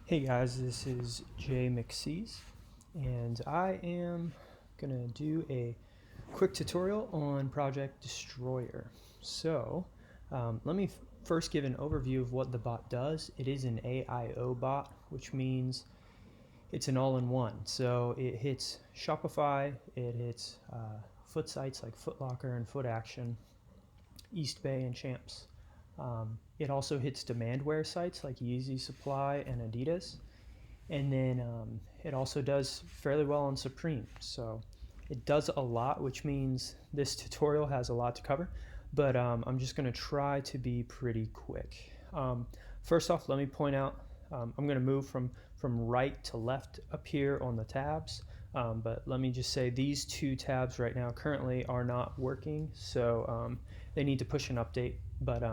Hey guys, this is Jay McSees, and I am gonna do a quick tutorial on Project Destroyer. So, let me first give an overview of what the bot does. It is an AIO bot, which means it's an all-in-one. So it hits Shopify, it hits foot sites like Foot Locker and Foot Action, East Bay and Champs. It also hits demandware sites like Yeezy Supply and Adidas. And then it also does fairly well on Supreme. So it does a lot, which means this tutorial has a lot to cover, but I'm just going to try to be pretty quick. First off, let me point out, I'm going to move from right to left up here on the tabs, but let me just say these two tabs right now currently are not working, so they need to push an update, but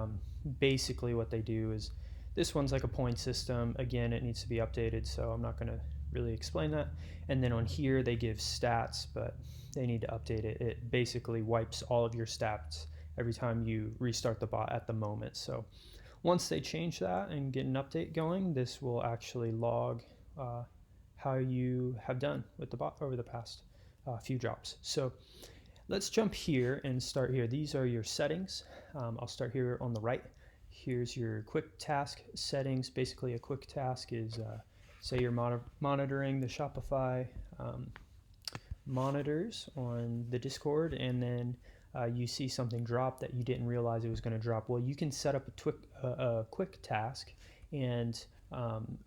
basically what they do is this one's like a point system. Again, it needs to be updated, so I'm not going to really explain that. And then on here, they give stats, but they need to update it. It basically wipes all of your stats every time you restart the bot at the moment. So once they change that and get an update going, this will actually log how you have done with the bot over the past few drops. So let's jump here and start here. These are your settings. I'll start here on the right. Here's your quick task settings. Basically, a quick task is, say you're monitoring the Shopify monitors on the Discord, and then you see something drop that you didn't realize it was going to drop. Well, you can set up a quick task and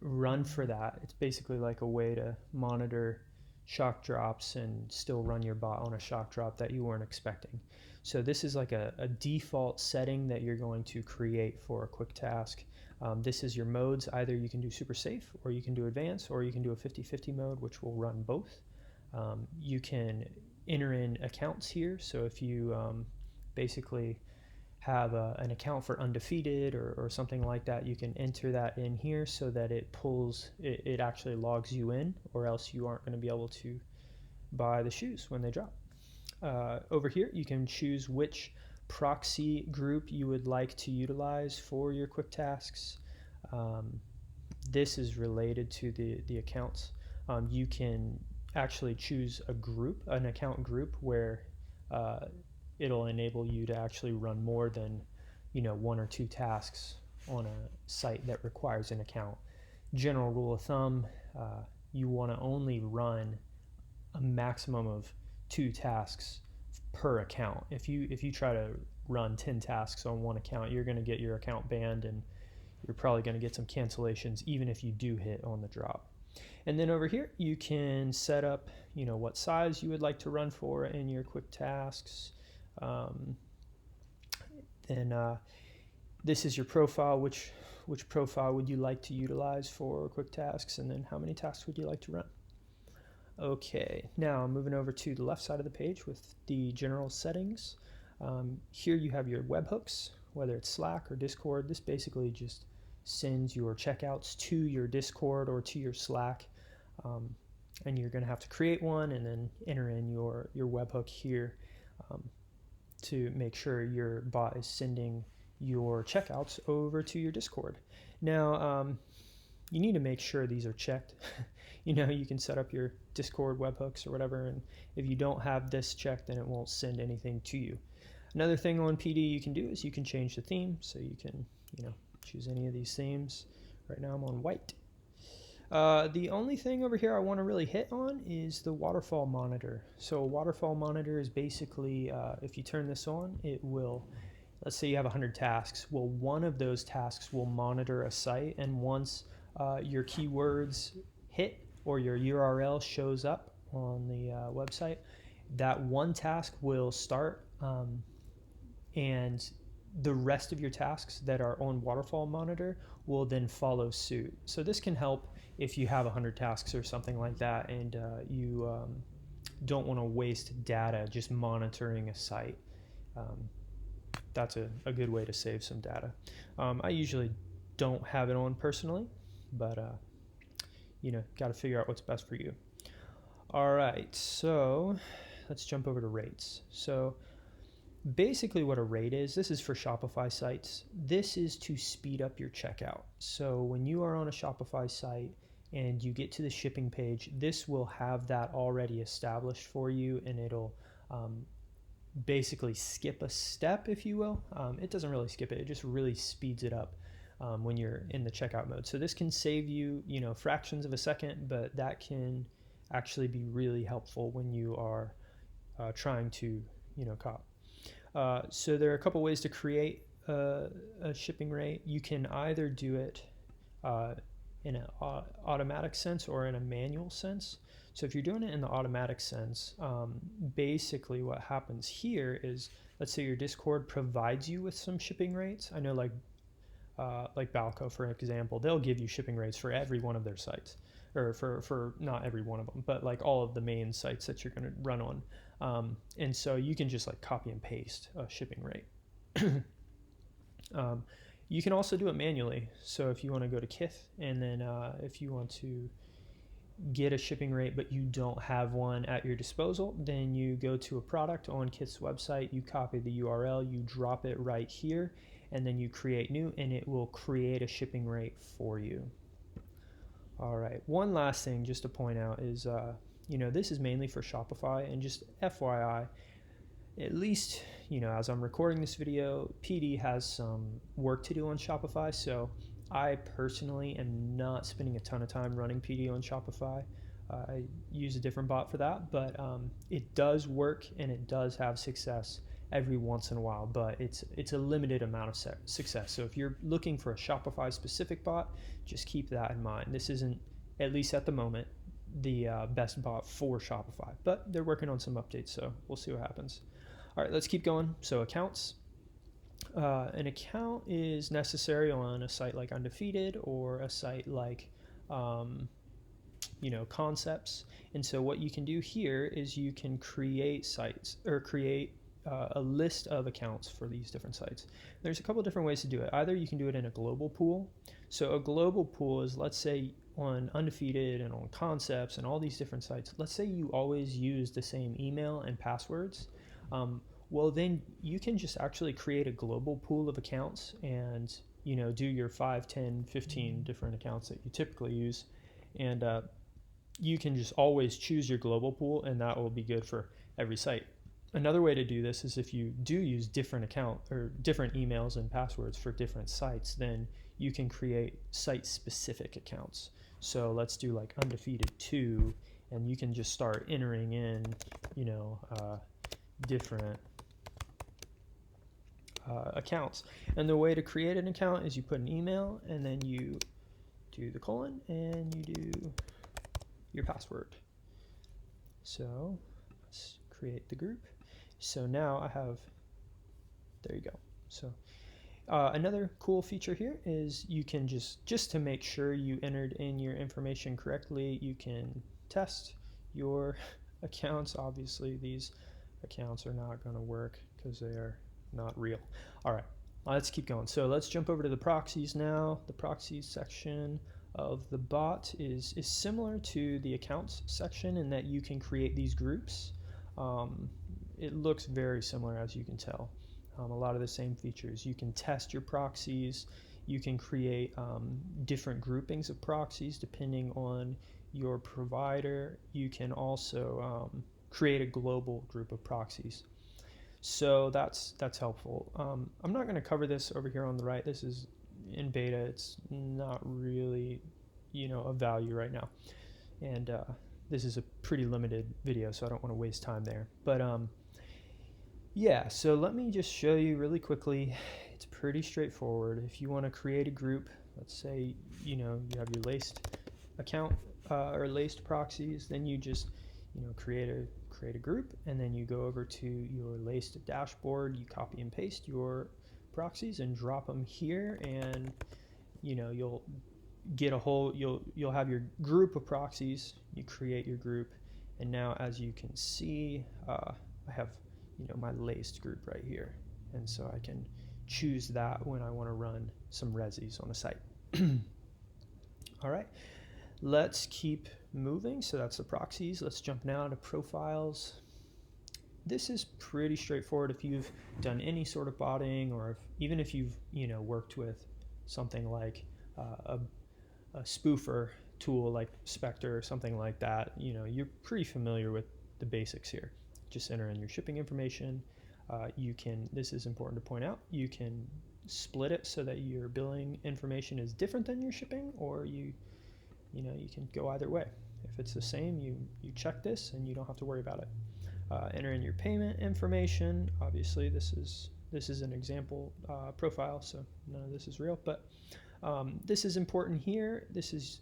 run for that. It's basically like a way to monitor shock drops and still run your bot on a shock drop that you weren't expecting. So this is like a default setting that you're going to create for a quick task. This is your modes. Either you can do super safe, or you can do advanced, or you can do a 50-50 mode, which will run both. You can enter in accounts here. So if you basically have an account for undefeated or something like that, you can enter that in here so that it actually logs you in, or else you aren't going to be able to buy the shoes when they drop. Over here, you can choose which proxy group you would like to utilize for your quick tasks. This is related to the accounts. You can actually choose an account group where it'll enable you to actually run more than one or two tasks on a site that requires an account. General rule of thumb, you want to only run a maximum of 2 tasks per account. If you try to run 10 tasks on one account, you're going to get your account banned, and you're probably going to get some cancellations even if you do hit on the drop. And then over here, you can set up what size you would like to run for in your quick tasks. This is your profile. Which profile would you like to utilize for quick tasks, and then how many tasks would you like to run? Okay, now moving over to the left side of the page with the general settings. Here you have your webhooks, whether it's Slack or Discord. This basically just sends your checkouts to your Discord or to your Slack, and you're going to have to create one and then enter in your webhook here to make sure your bot is sending your checkouts over to your Discord. Now, you need to make sure these are checked. You can set up your Discord webhooks or whatever, and if you don't have this checked, then it won't send anything to you. Another thing on PD you can do is you can change the theme, so you can choose any of these themes. Right now I'm on white. The only thing over here I want to really hit on is the waterfall monitor. So a waterfall monitor is basically, if you turn this on, it will, let's say you have 100 tasks. Well, one of those tasks will monitor a site, and once your keywords hit or your URL shows up on the website, that one task will start, and the rest of your tasks that are on waterfall monitor will then follow suit. So this can help if you have 100 tasks or something like that, and you don't want to waste data just monitoring a site. That's a good way to save some data. I usually don't have it on personally, but got to figure out what's best for you. All right, so let's jump over to rates. So basically what a rate is, this is for Shopify sites. This is to speed up your checkout. So when you are on a Shopify site and you get to the shipping page, this will have that already established for you, and it'll basically skip a step, if you will. It doesn't really skip it, it just really speeds it up when you're in the checkout mode. So this can save you, fractions of a second, but that can actually be really helpful when you are trying to, cop. So there are a couple ways to create a shipping rate. You can either do it in an automatic sense or in a manual sense. So if you're doing it in the automatic sense, basically what happens here is, let's say your Discord provides you with some shipping rates. I know like Balco, for example, they'll give you shipping rates for every one of their sites, or for not every one of them, but like all of the main sites that you're going to run on. And so you can just like copy and paste a shipping rate. You can also do it manually. So if you want to go to Kith, and then if you want to get a shipping rate but you don't have one at your disposal, then you go to a product on Kith's website, you copy the URL, you drop it right here, and then you create new, and it will create a shipping rate for you. All right, one last thing just to point out is, this is mainly for Shopify, and just FYI, at least, as I'm recording this video, PD has some work to do on Shopify, so I personally am not spending a ton of time running PD on Shopify. I use a different bot for that, but it does work and it does have success every once in a while, but it's a limited amount of success. So if you're looking for a Shopify specific bot, just keep that in mind. This isn't, at least at the moment, the best bot for Shopify, but they're working on some updates, so we'll see what happens. All right, let's keep going. So accounts. An account is necessary on a site like Undefeated or a site like Concepts. And so what you can do here is you can create sites, or create a list of accounts for these different sites. There's a couple different ways to do it. Either you can do it in a global pool. So a global pool is, let's say on Undefeated and on Concepts and all these different sites, let's say you always use the same email and passwords. Well, then you can just actually create a global pool of accounts and, do your 5, 10, 15 different accounts that you typically use. And you can just always choose your global pool, and that will be good for every site. Another way to do this is, if you do use different account or different emails and passwords for different sites, then you can create site-specific accounts. So let's do like Undefeated 2, and you can just start entering in, different accounts. And the way to create an account is you put an email, and then you do the colon, and you do your password. So let's create the group. So now I have, there you go. So another cool feature here is you can just to make sure you entered in your information correctly, you can test your accounts. Obviously these accounts are not going to work because they are not real. All right, let's keep going. So let's jump over to the proxies now. The proxies section of the bot is similar to the accounts section in that you can create these groups. It looks very similar, as you can tell. A lot of the same features. You can test your proxies. You can create different groupings of proxies depending on your provider. You can also create a global group of proxies. So that's helpful. I'm not going to cover this over here on the right. This is in beta. It's not really, of value right now. And this is a pretty limited video, so I don't want to waste time there. But yeah, so let me just show you really quickly. It's pretty straightforward. If you want to create a group, let's say, you have your laced account or laced proxies, then you just, create a group, and then you go over to your laced dashboard, you copy and paste your proxies and drop them here, and you'll get a whole, you'll have your group of proxies. You create your group, and now as you can see, I have my laced group right here, and so I can choose that when I want to run some resis on a site. All right, let's keep moving. So that's the proxies. Let's jump now to profiles. this is pretty straightforward if you've done any sort of botting, or even if you've worked with something like a spoofer tool like Spectre or something like that. You're pretty familiar with the basics here. Just enter in your shipping information. You can, this is important to point out, you can split it so that your billing information is different than your shipping, or you can go either way. If it's the same, you check this and you don't have to worry about it. Enter in your payment information. Obviously, this is an example profile, so none of this is real, but this is important here. This is,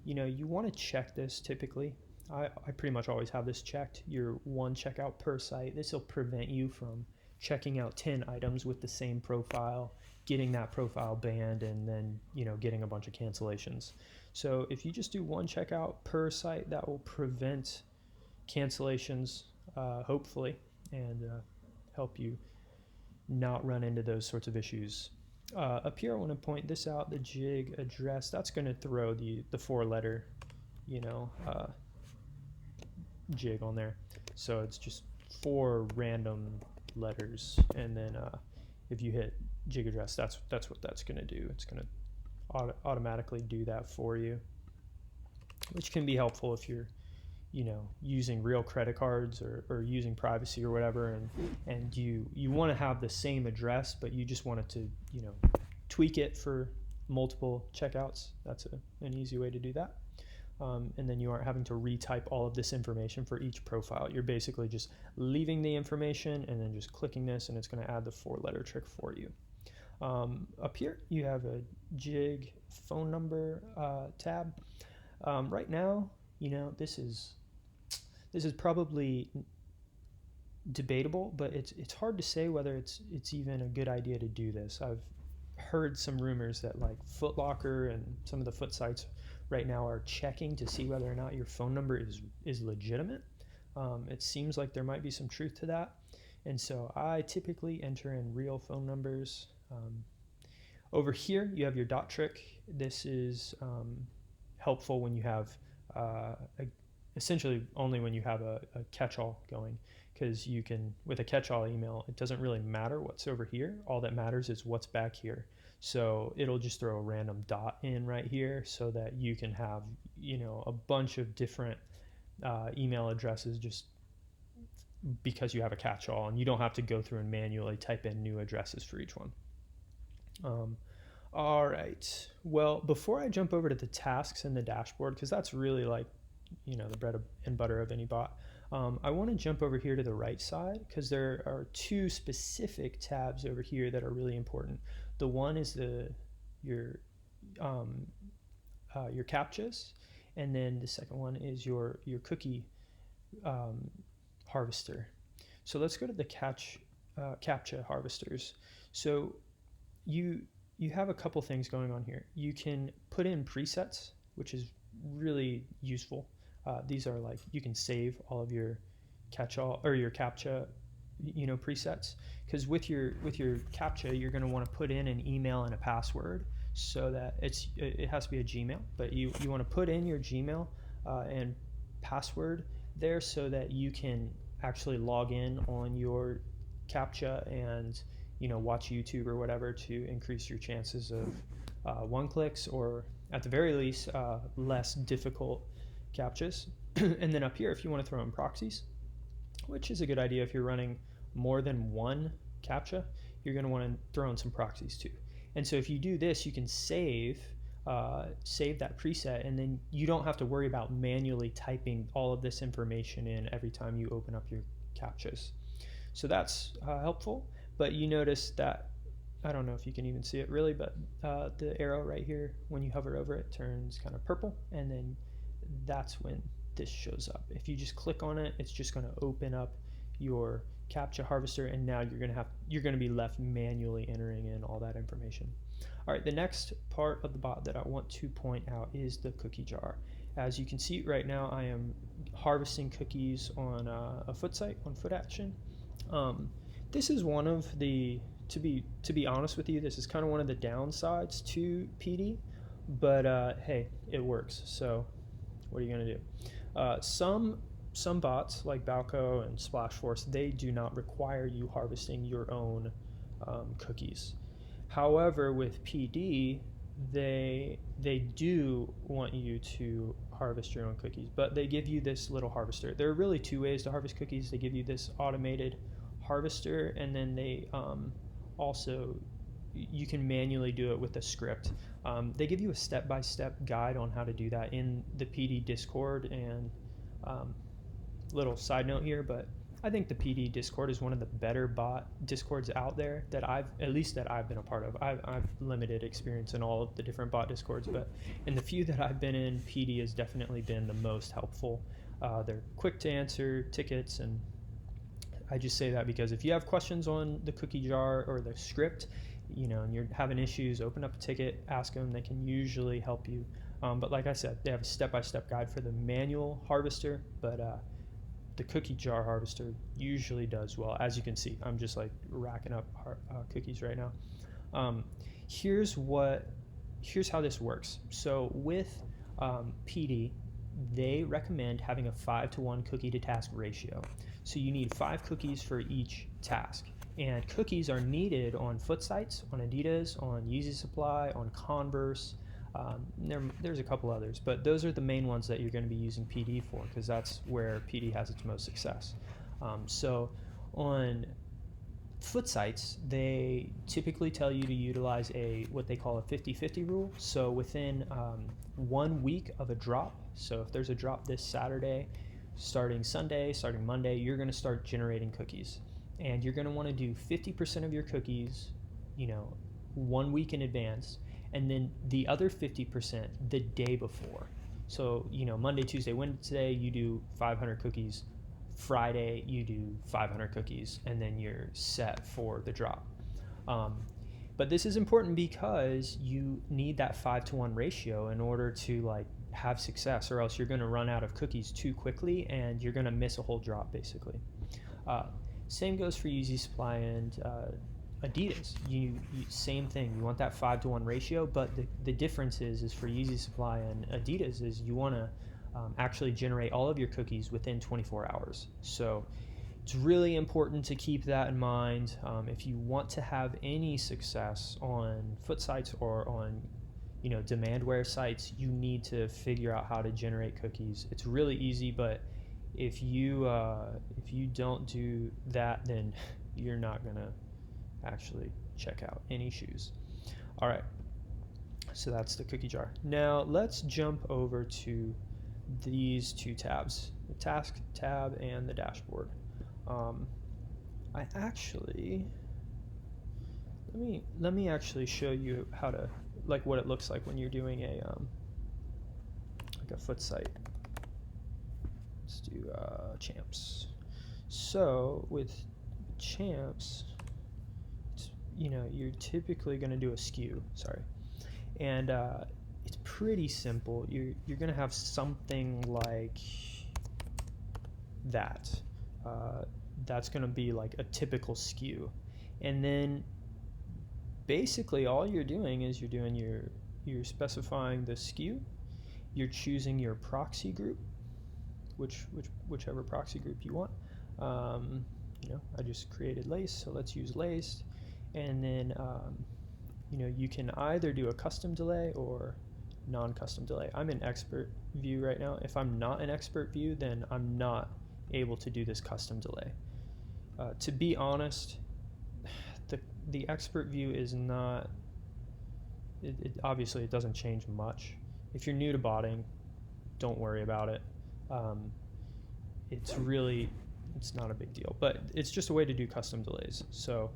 you want to check this typically. I pretty much always have this checked. Your one checkout per site. This will prevent you from checking out 10 items with the same profile, getting that profile banned, and then getting a bunch of cancellations. So if you just do one checkout per site, that will prevent cancellations, hopefully, and help you not run into those sorts of issues. Up here, I want to point this out, the jig address. That's going to throw the 4-letter, jig on there. So it's just 4 random letters, and then if you hit jig address, that's what that's going to do. It's going to automatically do that for you, which can be helpful if you're using real credit cards or using privacy or whatever, and you want to have the same address, but you just want it to tweak it for multiple checkouts. That's an easy way to do that. And then you aren't having to retype all of this information for each profile. You're basically just leaving the information and then just clicking this, and it's going to add the 4-letter trick for you. Up here, you have a jig phone number tab. Right now, this is probably debatable, but it's hard to say whether it's even a good idea to do this. I've heard some rumors that like Foot Locker and some of the foot sites right now are checking to see whether or not your phone number is legitimate. It seems like there might be some truth to that, and so I typically enter in real phone numbers. Over here, you have your dot trick. This is helpful when you have essentially only when you have a catch-all going, because you can, with a catch-all email, it doesn't really matter what's over here. All that matters is what's back here. So it'll just throw a random dot in right here so that you can have a bunch of different email addresses just because you have a catch-all, and you don't have to go through and manually type in new addresses for each one. All right, well, before I jump over to the tasks and the dashboard, because that's really like the bread and butter of any bot, I want to jump over here to the right side, because there are 2 specific tabs over here that are really important. The one is your captchas, and then the second one is your cookie harvester. So let's go to the captcha harvesters. So you have a couple things going on here. You can put in presets, which is really useful. These are like, you can save all of your catch-all or your captcha presets, because with your captcha, you're going to want to put in an email and a password, so that it has to be a Gmail, but you want to put in your Gmail and password there so that you can actually log in on your captcha and watch YouTube or whatever to increase your chances of one-clicks, or at the very least less difficult captchas. And then up here, if you want to throw in proxies, which is a good idea if you're running more than one captcha, you're going to want to throw in some proxies too. And so if you do this, you can save that preset, and then you don't have to worry about manually typing all of this information in every time you open up your captchas. So that's helpful. But you notice that, I don't know if you can even see it really, but the arrow right here, when you hover over it, turns kind of purple, and then that's when this shows up. If you just click on it, it's just going to open up your captcha harvester, and now you're going to be left manually entering in all that information. All right, the next part of the bot that I want to point out is the cookie jar. As you can see right now, I am harvesting cookies on a foot site, on Foot Action. This is one of the, to be honest with you, this is kind of one of the downsides to PD, but hey, it works. So what are you going to do? Some some bots like Balco and Splashforce, they do not require you harvesting your own cookies. However, with PD, they do want you to harvest your own cookies, but they give you this little harvester. There are really two ways to harvest cookies. They give you this automated harvester, and then they also, you can manually do it with a script. They give you a step-by-step guide on how to do that in the PD Discord. And little side note here, but I think the PD Discord is one of the better bot Discords out there that I've been a part of. I've limited experience in all of the different bot Discords, but in the few that I've been in, PD has definitely been the most helpful. They're quick to answer tickets, and I just say that because if you have questions on the cookie jar or the script, and you're having issues, open up a ticket, ask them. They can usually help you. But like I said, they have a step-by-step guide for the manual harvester, but the cookie jar harvester usually does well. As you can see, I'm just like racking up cookies right now. Here's how this works. So with PD, they recommend having a 5-to-1 cookie to task ratio. So you need 5 cookies for each task. And cookies are needed on Foot Sites, on Adidas, on Yeezy Supply, on Converse. There's a couple others, but those are the main ones that you're going to be using PD for, because that's where PD has its most success. So on Foot Sites, they typically tell you to utilize what they call a 50-50 rule. So within 1 week of a drop, so if there's a drop this Saturday, starting Sunday, starting Monday, you're going to start generating cookies. And you're going to want to do 50% of your cookies, 1 week in advance, and then the other 50% the day before. So, Monday, Tuesday, Wednesday, you do 500 cookies. Friday, you do 500 cookies, and then you're set for the drop. But this is important because you need that 5-to-1 ratio in order to have success, or else you're going to run out of cookies too quickly and you're going to miss a whole drop, basically. Same goes for Yeezy Supply and Adidas. You same thing. You want that 5-to-1 ratio, but the difference is for Yeezy Supply and Adidas is you want to actually generate all of your cookies within 24 hours. So it's really important to keep that in mind. If you want to have any success on Foot Sites or on demandware sites, you need to figure out how to generate cookies. It's really easy, but if you don't do that, then you're not gonna actually check out any shoes. All right, so that's the cookie jar. Now let's jump over to these two tabs, the task tab and the dashboard. Let me actually show you how to what it looks like when you're doing a foot site. Let's do champs. So with champs, you're typically going to do a skew. And it's pretty simple. You're going to have something like that. That's going to be like a typical skew, and then basically all you're doing is you're specifying the skew. You're choosing your proxy group, whichever proxy group you want. I just created lace, so let's use laced. And then you can either do a custom delay or non-custom delay. I'm in expert view right now. If I'm not in expert view, then I'm not able to do this custom delay. To be honest, the expert view is not, obviously it doesn't change much. If you're new to botting, don't worry about it. It's not a big deal, but it's just a way to do custom delays. So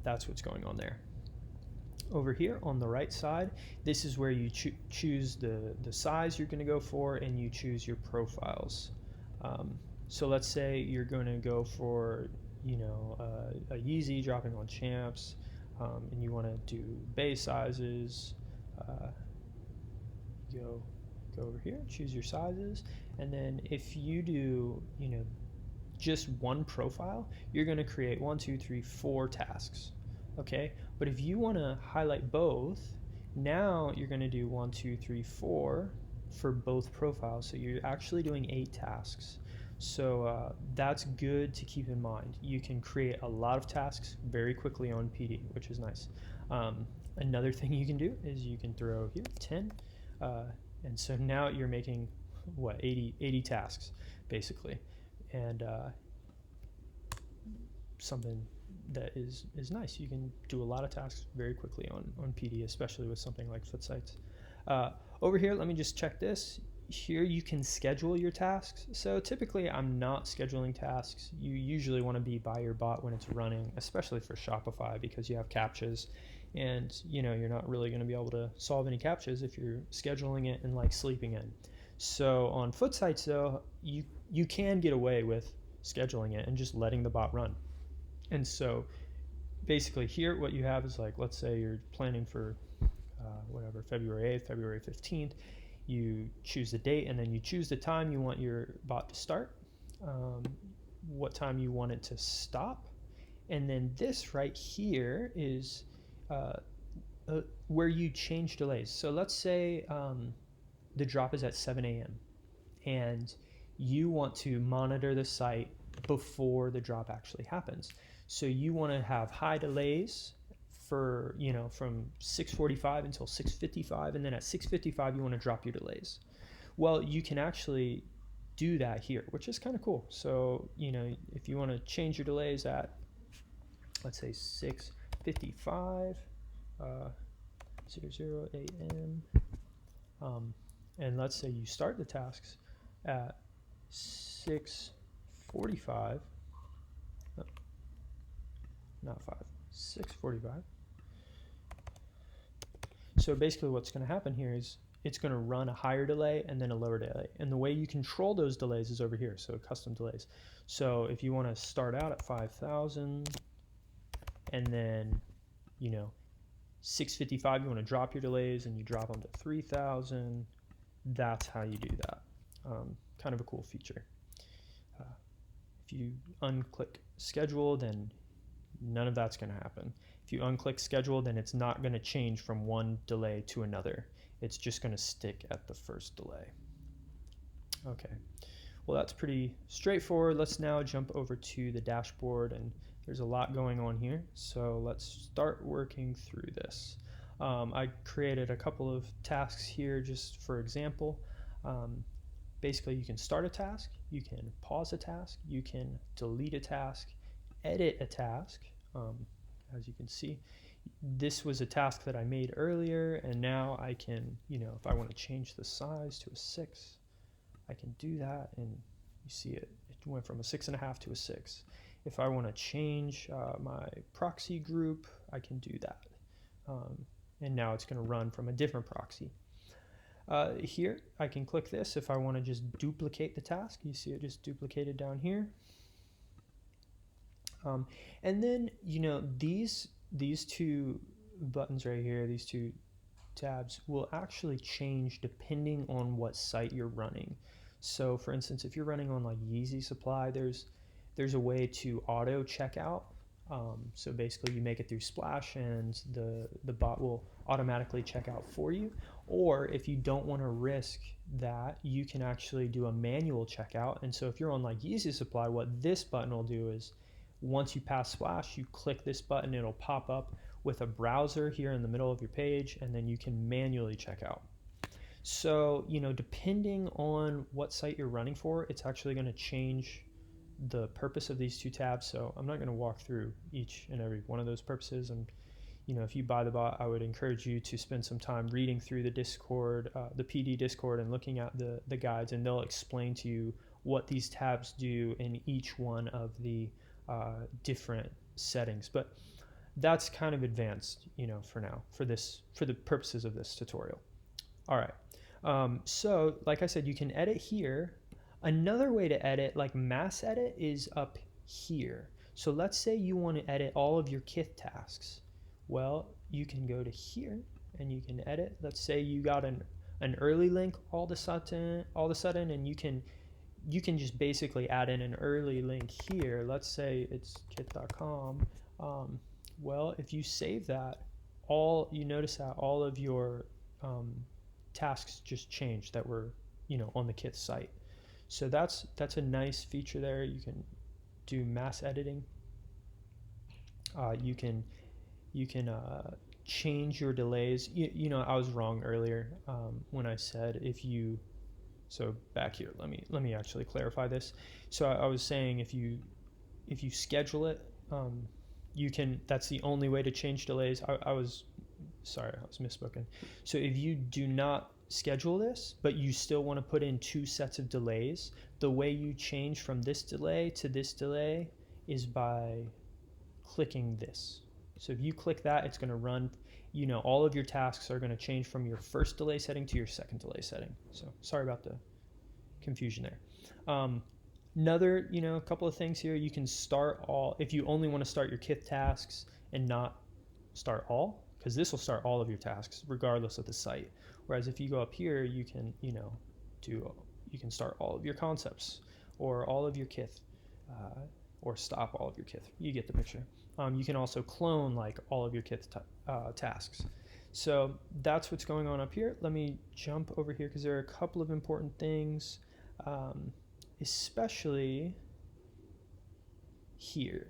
that's what's going on there. Over here on the right side, this is where you choose the size you're going to go for, and you choose your profiles. So let's say you're going to go for a Yeezy dropping on champs, and you want to do base sizes. Go over here, choose your sizes, and then if you do just one profile, you're going to create 1, 2, 3, 4 tasks. Okay, but if you want to highlight both, now you're going to do 1, 2, 3, 4 for both profiles. So you're actually doing 8 tasks. So that's good to keep in mind. You can create a lot of tasks very quickly on PD, which is nice. Another thing you can do is you can throw here 10, and so now you're making what 80 tasks basically, and something that is nice. You can do a lot of tasks very quickly on PD, especially with something like foot sites. Over here, let me just check this. Here you can schedule your tasks. So typically I'm not scheduling tasks. You usually want to be by your bot when it's running, especially for Shopify, because you have captchas, and you're not really going to be able to solve any captchas if you're scheduling it and like sleeping in. So on foot sites though, you can get away with scheduling it and just letting the bot run. And so basically here what you have is, like, let's say you're planning for whatever, February 8th, February 15th. You choose the date, and then you choose the time you want your bot to start, what time you want it to stop, and then this right here is where you change delays. So let's say the drop is at 7 a.m. and you want to monitor the site before the drop actually happens. So you want to have high delays for from 6:45 until 6:55, and then at 6:55 you want to drop your delays. Well, you can actually do that here, which is kind of cool. So if you want to change your delays at, let's say, 6:55 00 a.m. And let's say you start the tasks at 6:45, not 5, 6:45. So basically what's going to happen here is it's going to run a higher delay and then a lower delay. And the way you control those delays is over here, so custom delays. So if you want to start out at 5,000 and then 6:55 you want to drop your delays and you drop them to 3,000, that's how you do that. Kind of a cool feature. If you unclick schedule, then none of that's going to happen. If you unclick schedule, then it's not going to change from one delay to another. It's just going to stick at the first delay. Okay, well, that's pretty straightforward. Let's now jump over to the dashboard, and there's a lot going on here. So let's start working through this. I created a couple of tasks here just for example. Basically, you can start a task, you can pause a task, you can delete a task, edit a task. As you can see, this was a task that I made earlier, and now I can, if I want to change the size to a 6, I can do that, and you see it went from a 6.5 to a 6. If I want to change my proxy group, I can do that, and now it's going to run from a different proxy. Here I can click this if I want to just duplicate the task. You see it just duplicated down here. And then these two buttons right here, these two tabs, will actually change depending on what site you're running. So for instance, if you're running on like Yeezy Supply, there's a way to auto checkout. So basically you make it through Splash and the bot will automatically check out for you. Or if you don't want to risk that, you can actually do a manual checkout. And so if you're on like Yeezy Supply, what this button will do is, once you pass Splash, you click this button, it'll pop up with a browser here in the middle of your page, and then you can manually check out. So, depending on what site you're running for, it's actually going to change the purpose of these two tabs. So I'm not going to walk through each and every one of those purposes. And if you buy the bot, I would encourage you to spend some time reading through the Discord, the PD Discord, and looking at the guides, and they'll explain to you what these tabs do in each one of the different settings. But that's kind of advanced, for now, for the purposes of this tutorial. All right. So like I said, you can edit here. Another way to edit, like mass edit, is up here. So let's say you want to edit all of your Kith tasks. Well, you can go to here and you can edit. Let's say you got an early link all of a sudden, and you can just basically add in an early link here. Let's say it's kith.com. Well, if you save that, you notice that all of your tasks just changed that were, on the Kith site. So that's a nice feature there. You can do mass editing. You can change your delays. I was wrong earlier when I said so back here, let me actually clarify this. So I was saying if you schedule it, that's the only way to change delays. I was misspoken. So if you do not schedule this, but you still want to put in 2 sets of delays, the way you change from this delay to this delay is by clicking this. So if you click that, it's going to run, all of your tasks are going to change from your first delay setting to your second delay setting. So sorry about the confusion there. Another, couple of things here. You can start all, if you only want to start your Kith tasks and not start all, because this will start all of your tasks regardless of the site. Whereas if you go up here, you can, you can start all of your concepts or all of your Kith, or stop all of your Kith. You get the picture. You can also clone like all of your Kith tasks. So that's what's going on up here. Let me jump over here because there are a couple of important things, especially here.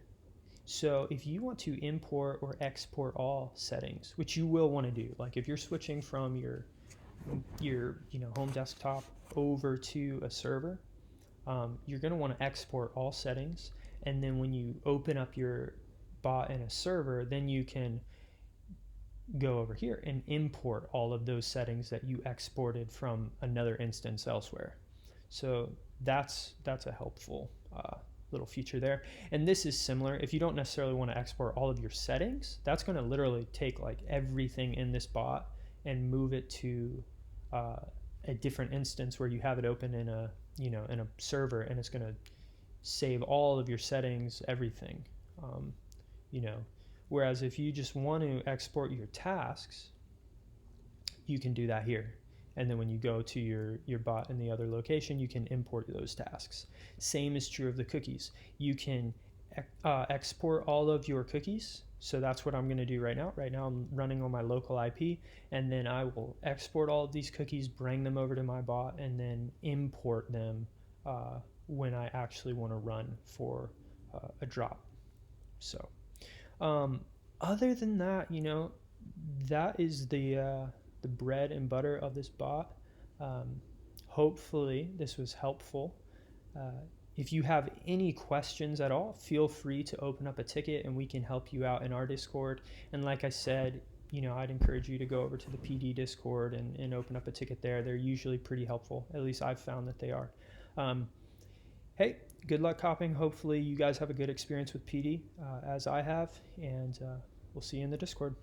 So if you want to import or export all settings, which you will want to do, like if you're switching from your home desktop over to a server, you're going to want to export all settings, and then when you open up your bot in a server, then you can go over here and import all of those settings that you exported from another instance elsewhere. So that's a helpful little feature there. And this is similar. If you don't necessarily want to export all of your settings, that's going to literally take like everything in this bot and move it to a different instance where you have it open in a in a server, and it's going to save all of your settings, everything. Whereas if you just want to export your tasks, you can do that here. And then when you go to your bot in the other location, you can import those tasks. Same is true of the cookies. You can export all of your cookies. So that's what I'm going to do right now. Right now I'm running on my local IP, and then I will export all of these cookies, bring them over to my bot, and then import them when I actually want to run for a drop. So other than that, that is the bread and butter of this bot. Hopefully this was helpful. If you have any questions at all, feel free to open up a ticket and we can help you out in our Discord. And like I said, I'd encourage you to go over to the PD Discord and open up a ticket there. They're usually pretty helpful. At least I've found that they are. Hey, good luck copying. Hopefully you guys have a good experience with PD as I have, and we'll see you in the Discord.